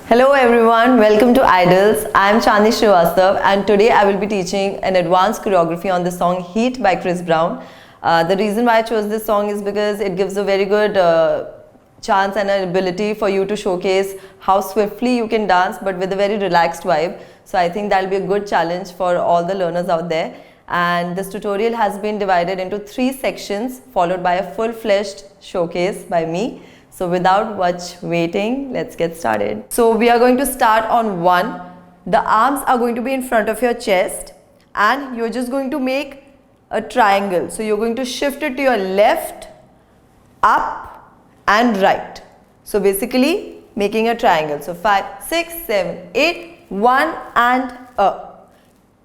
Hello everyone, welcome to IDALS. I am Chandni Srivastava and today I will be teaching an advanced choreography on the song Heat by Chris Brown. The reason why I chose this song is because it gives a very good chance and an ability for you to showcase how swiftly you can dance but with a very relaxed vibe. So I think that will be a good challenge for all the learners out there. And this tutorial has been divided into 3 sections followed by a full-fledged showcase by me. So without much waiting, let's get started. So we are going to start on 1. The arms are going to be in front of your chest and you're just going to make a triangle. So you're going to shift it to your left, up and right. So basically making a triangle. So 5, 6, 7, 8, 1 and up.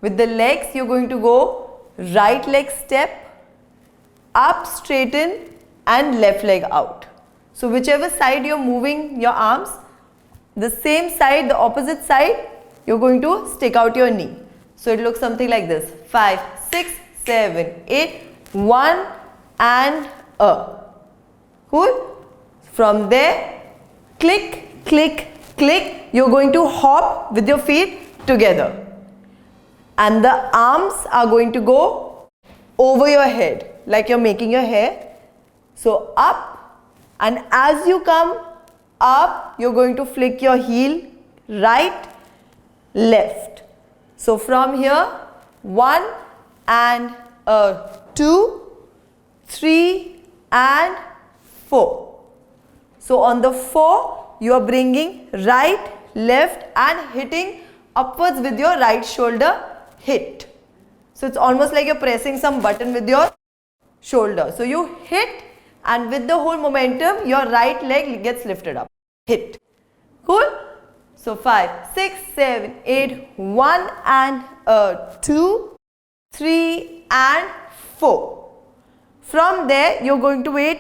With the legs, you're going to go right leg step, up, straighten and left leg out. So whichever side you're moving your arms, the same side, the opposite side, you're going to stick out your knee. So it looks something like this. 5, 6, 7, 8, 1 and up. Cool? From there, click, click, click. You're going to hop with your feet together. And the arms are going to go over your head, like you're making your hair. So up. And as you come up, you're going to flick your heel right, left. So from here, 1 and 2, 3 and 4. So on the 4, you are bringing right, left and hitting upwards with your right shoulder hit. So it's almost like you're pressing some button with your shoulder. So you hit. And with the whole momentum, your right leg gets lifted up. Hit. Cool? So 5, 6, 7, 8, 1 and 2, 3 and 4. From there, you're going to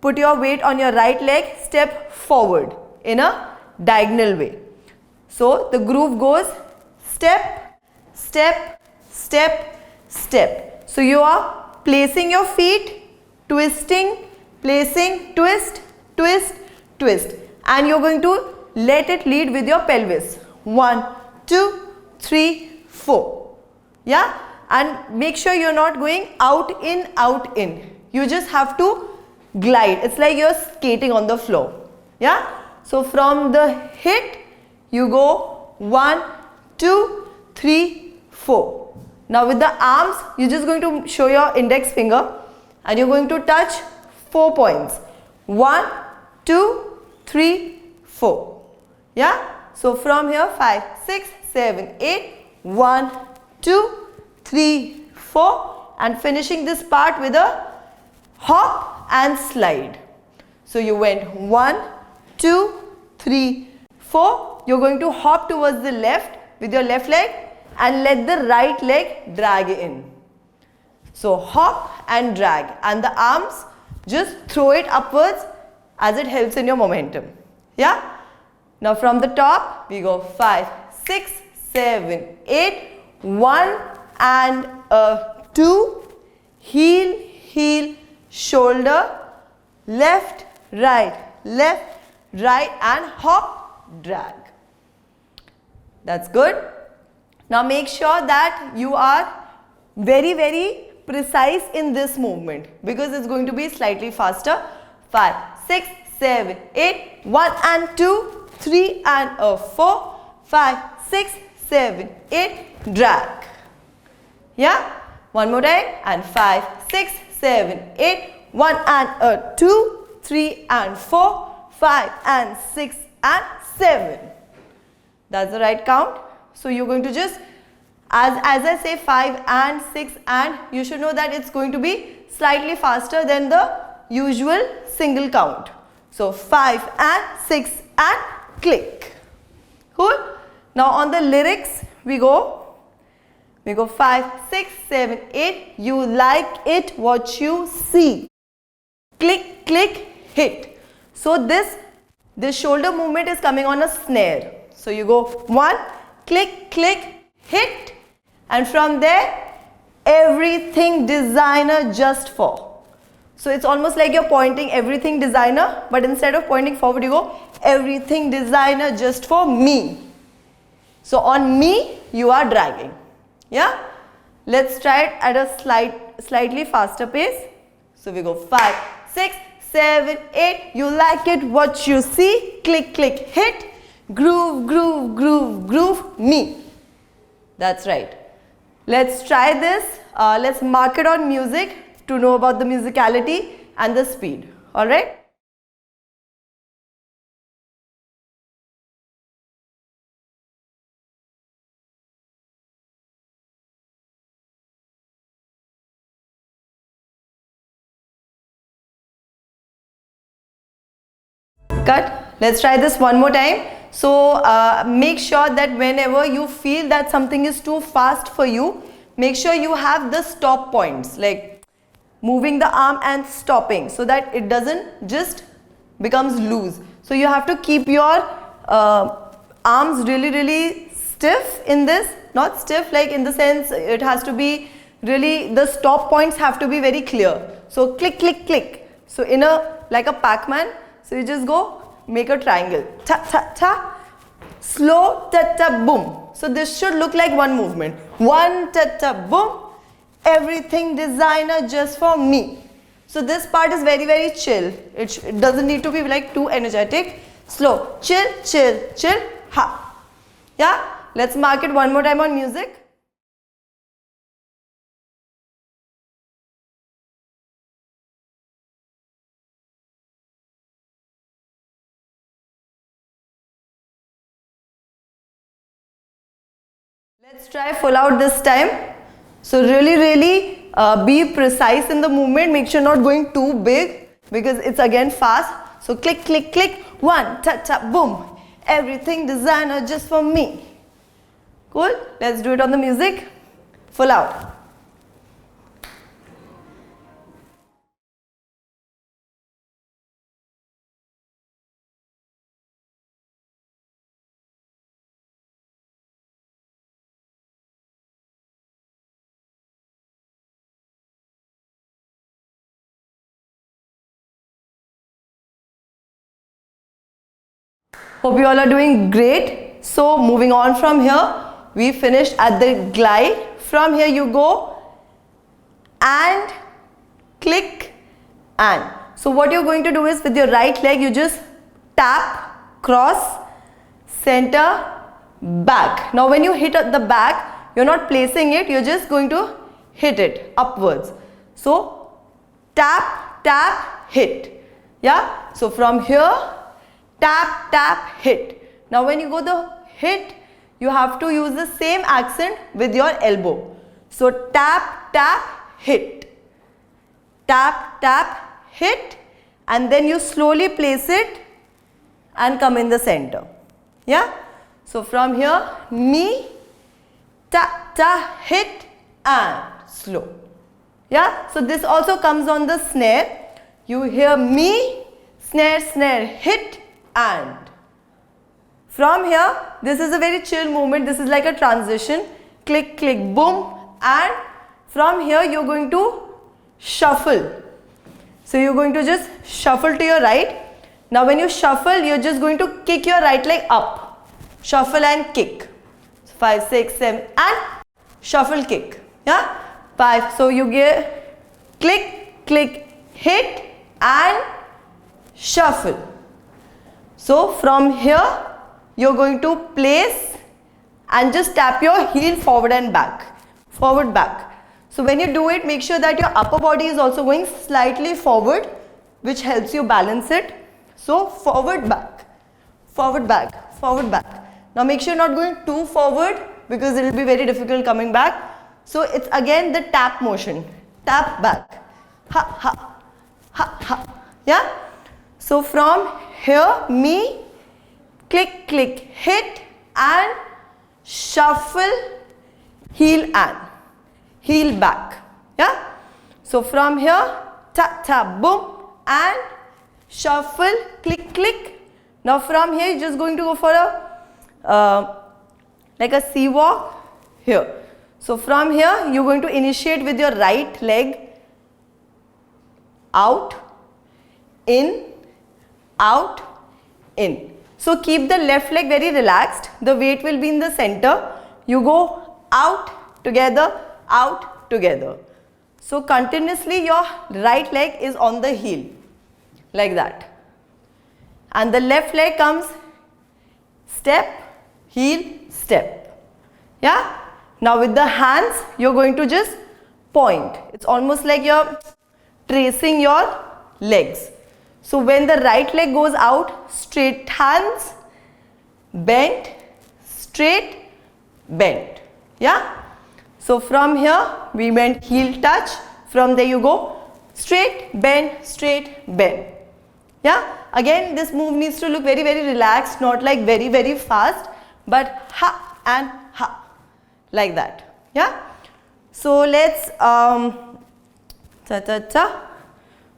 put your weight on your right leg, step forward in a diagonal way. So the groove goes step, step, step, step. So you are placing your feet, twisting, placing, twist, twist, twist. And you're going to let it lead with your pelvis. 1, 2, 3, 4. Yeah? And make sure you're not going out, in, out, in. You just have to glide. It's like you're skating on the floor. Yeah? So from the hit, you go 1, 2, 3, 4. Now with the arms, you're just going to show your index finger and you're going to touch 4 points. 1, 2, 3, 4. Yeah? So from here 5, 6, 7, 8, 1, 2, 3, 4 and finishing this part with a hop and slide. So you went 1, 2, 3, 4. You're going to hop towards the left with your left leg and let the right leg drag in. So hop and drag and the arms just throw it upwards as it helps in your momentum. Yeah? Now from the top, we go 5, 6, 7, 8, 1 and 2, heel, heel, shoulder, left, right and hop, drag. That's good. Now make sure that you are very, very precise in this movement because it's going to be slightly faster. 5, 6, 7, 8, 1 and 2, 3 and 4, 5, 6, 7, 8, drag. Yeah? One more time and 5, 6, 7, 8, 1 and 2, 3 and 4, 5 and 6 and 7. That's the right count. So you're going to just as I say 5 and 6 and you should know that it's going to be slightly faster than the usual single count. So 5 and 6 and click. Cool? Now on the lyrics we go 5, 6, 7, 8. You like it what you see. Click, click, hit. So this shoulder movement is coming on a snare. So you go 1, click, click, hit. And from there, everything designer just for. So it's almost like you're pointing everything designer, but instead of pointing forward, you go everything designer just for me. So on me, you are dragging. Yeah? Let's try it at a slightly faster pace. So we go 5, 6, 7, 8. You like it, what you see. Click, click, hit. Groove, groove, groove, groove, me. That's right. Let's try this. Let's mark it on music to know about the musicality and the speed. Alright? Cut. Let's try this one more time. So make sure that whenever you feel that something is too fast for you, make sure you have the stop points, like moving the arm and stopping, so that it doesn't just becomes loose. So you have to keep your arms really stiff in this, not stiff like in the sense it has to be really, the stop points have to be very clear. So click, click, click. So in a, like a Pac-Man, so you just go make a triangle, ta ta ta, slow, ta ta, boom. So this should look like one movement, one ta ta, boom. Everything designer just for me. So this part is very chill. It doesn't need to be like too energetic. Slow, chill, chill, chill, ha. Yeah, let's mark it one more time on music. Let's try full out this time. So really be precise in the movement. Make sure not going too big because it's again fast. So click, click, click. One, ta ta, boom. Everything designer just for me. Cool? Let's do it on the music. Full out. Hope you all are doing great. So moving on from here, we finished at the glide. From here you go and click and. So what you're going to do is with your right leg, you just tap, cross, center, back. Now when you hit at the back, you're not placing it, you're just going to hit it upwards. So tap, tap, hit. Yeah. So from here, tap, tap, hit. Now when you go the hit, you have to use the same accent with your elbow. So tap, tap, hit. Tap, tap, hit. And then you slowly place it and come in the center. Yeah. So from here, me, tap, tap, hit and slow. Yeah. So this also comes on the snare. You hear me, snare, snare, hit and. From here, this is a very chill movement. This is like a transition. Click, click, boom. And from here, you're going to shuffle. So you're going to just shuffle to your right. Now when you shuffle, you're just going to kick your right leg up. Shuffle and kick. 5, 6, 7 and shuffle, kick. Yeah. 5. So you get click, click, hit and shuffle. So from here, you're going to place and just tap your heel forward and back. Forward, back. So when you do it, make sure that your upper body is also going slightly forward, which helps you balance it. So forward, back, forward, back, forward, back. Now make sure you're not going too forward because it will be very difficult coming back. So it's again the tap motion. Tap, back. Ha, ha, ha, ha. Yeah. So from here, me, click, click, hit and shuffle, heel and, heel back. Yeah. So from here, tap, tap, boom and shuffle, click, click. Now from here, you're just going to go for a like a sea walk here. So from here, you're going to initiate with your right leg out, in, out, in. So keep the left leg very relaxed. The weight will be in the center. You go out, together, out, together. So continuously your right leg is on the heel, like that. And the left leg comes step, heel, step. Yeah? Now with the hands, you're going to just point. It's almost like you're tracing your legs. So when the right leg goes out, straight hands, bend, straight, bend. Yeah? So from here, we went heel touch. From there you go straight, bend, bend. Yeah? Again, this move needs to look very, very relaxed, not like very, very fast, but ha and ha, like that. Yeah? So let's,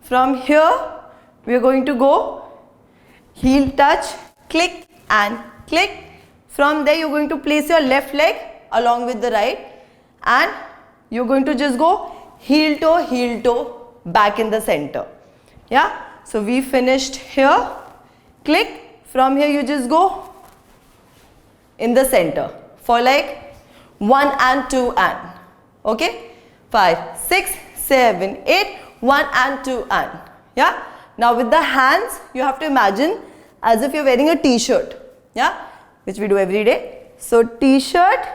From here, we are going to go heel touch, click and click. From there, you're going to place your left leg along with the right, and you're going to just go heel toe back in the center. Yeah? So we finished here, click. From here, you just go in the center for like 1 and 2 and. Okay? 5, 6, 7, 8, 1 and 2 and. Yeah? Now with the hands, you have to imagine as if you're wearing a t-shirt. Yeah? Which we do every day. So t-shirt,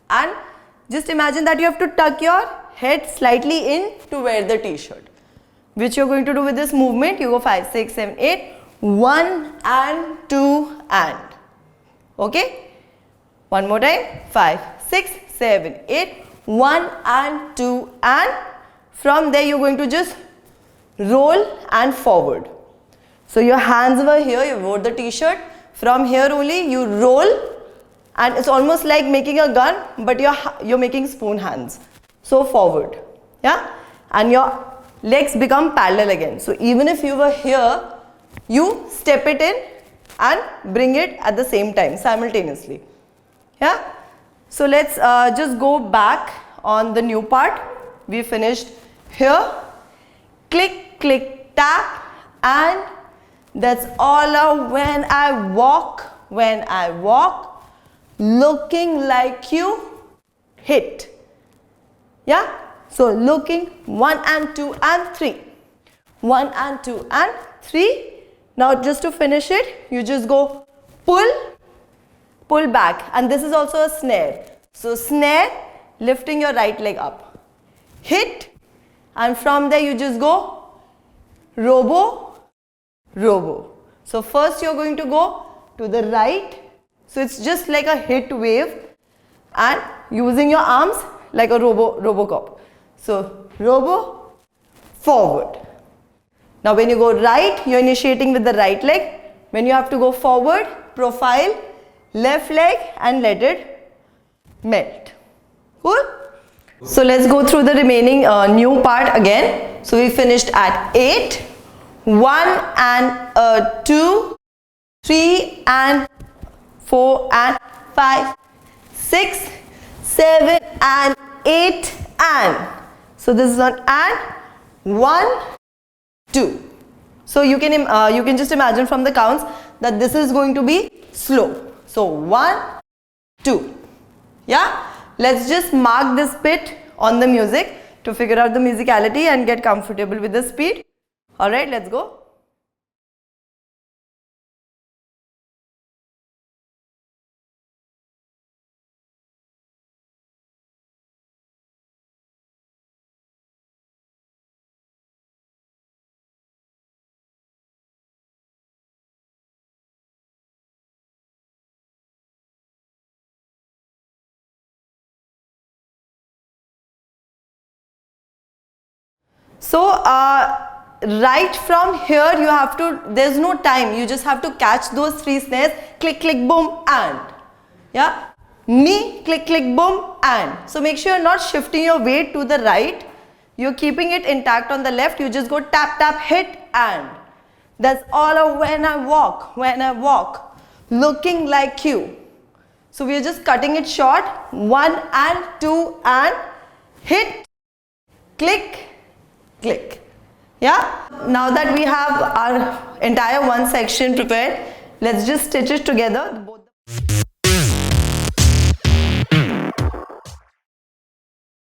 and just imagine that you have to tuck your head slightly in to wear the t-shirt. Which you're going to do with this movement. You go 5, 6, 7, 8, 1 and 2 and. Okay? One more time. 5, 6, 7, 8, 1 and 2 and. From there you're going to just roll and forward. So your hands were here, you wore the t-shirt. From here only you roll, and it's almost like making a gun, but you're making spoon hands. So forward. Yeah? And your legs become parallel again. So even if you were here, you step it in and bring it at the same time, simultaneously. Yeah? So let's just go back on the new part. We finished here. Click, click, tap, and that's all when I walk, looking like you hit. Yeah? So looking 1 and 2 and 3. 1 and 2 and 3. Now just to finish it, you just go pull back, and this is also a snare. So snare, lifting your right leg up. Hit, and from there you just go robo. So first you're going to go to the right. So it's just like a hit wave, and using your arms like a Robocop. So robo, forward. Now when you go right, you're initiating with the right leg. When you have to go forward, profile, left leg, and let it melt. Cool? So let's go through the remaining new part again. So we finished at 8, 1 and 2, 3 and 4 and 5, 6, 7 and 8 and. So this is on and 1, 2. So you can just imagine from the counts that this is going to be slow. So 1, 2. Yeah? Let's just mark this bit on the music to figure out the musicality and get comfortable with the speed. Alright, let's go. So right from here you have to, there's no time, you just have to catch those 3 snares, click, click, boom, and. Yeah? Knee, click, click, boom, and. So make sure you're not shifting your weight to the right, you're keeping it intact on the left, you just go tap, tap, hit, and. That's all of when I walk, looking like you. So we are just cutting it short, 1 and 2 and, hit, click, click. Yeah? Now that we have our entire one section prepared, let's just stitch it together.